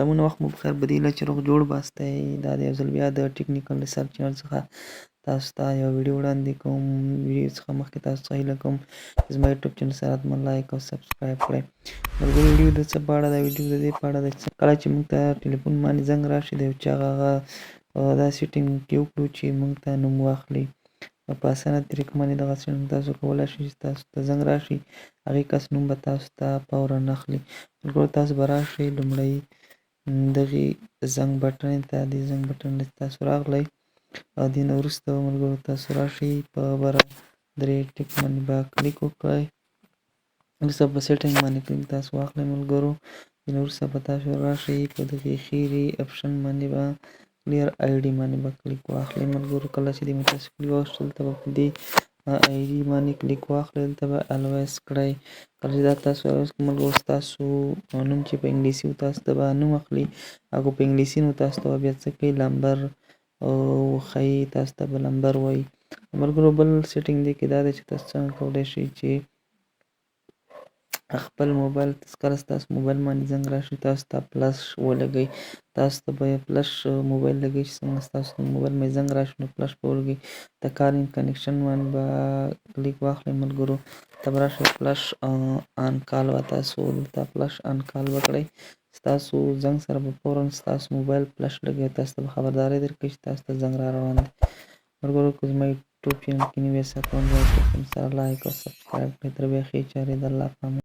سلامونه، وخت مو بخیر. بدیله چې روغ جوړ باستی. دا د یو ځل بیا د ټیکنیکل ریسرچ چینل څخه تاسو ته یو ویډیو وړاندې کوم. ویډیو څخه مخکې تاسو څخه هیله کوم چې زما یوټیوب چینل سره حتما لایک او سبسکرایب کړئ. ملګرو، ویډیو د څه په اړه ده؟ ویډیو د دې په اړه ده چې کله چې موږ ته ټلیفون باندې زنګ راشي، د یو چا هغه دا سیټینګ کې وکړو چې موږ ته نوم واخلي. په اسانه طریقه باندې دغه سیټینګ تاسو کولی شئ چې تاسو ته زنګ راشي، هغې کس نوم به تاسو ته فوراً اخلي. ملګرو، تاسو به راشئ لومړی دغې زنګ بټن ته، دې زنګ بټن ته تاسو راغلی او دې نه وروسته ملګرو تاسو راشئ په بره درې ټک باندې به کلیک وکړئ. وروسته په سیټینګ باندې کلیک تاسو واخلئ ملګرو. دې نه وروسته به تاسو راشئ په دغې خیرې اپشن باندې به کلیر آی ډي باندې به کلیک واخلئ ملګرو. کله چې دې تاسو کلیک واخلئ دلته به په دې آی ډي باندې کلیک واخلئ، دلته به الویز کړئ. کله چې دا تاسو الویز کړئ ملګرو، ستاسو نوم چې په انګلیسي و تاسو ته به نوم اخلي، او په انګلیسي نو تاسو ته به بیا څه کوي، لمبر ښیي، تاسو ته به لمبر وایي. ملګرو، بل سیټینګ دې کې دا دی چې تاسو څنګه کولی شئ چې خپل موبایل کله ستاسو موبایل باندې زنګ راشي تاسو ته پلس ولګئ. تاسو ته به پلس موبایل لګئ چې څنګه ستاسو موبایل باندې زنګ راشي نو پلس به ولګئ. د کالینګ کنیکشن باندې به کلیک واخلئ ملګرو، ته به راشئ فلش آن کال به تاسو دلته فلش آن کال وکړئ. ستاسو زنګ سره به فوراً ستاسو موبایل فلش لګي، تاسو ته به خبرداری درکړي چې تاسو ته زنګ را روان دی. ملګرو، که زما یوټیوب چینل کې نوي یاست، سره لایک او سبسکرایب کړئ. تر بیا ښې چارې د الله په امان.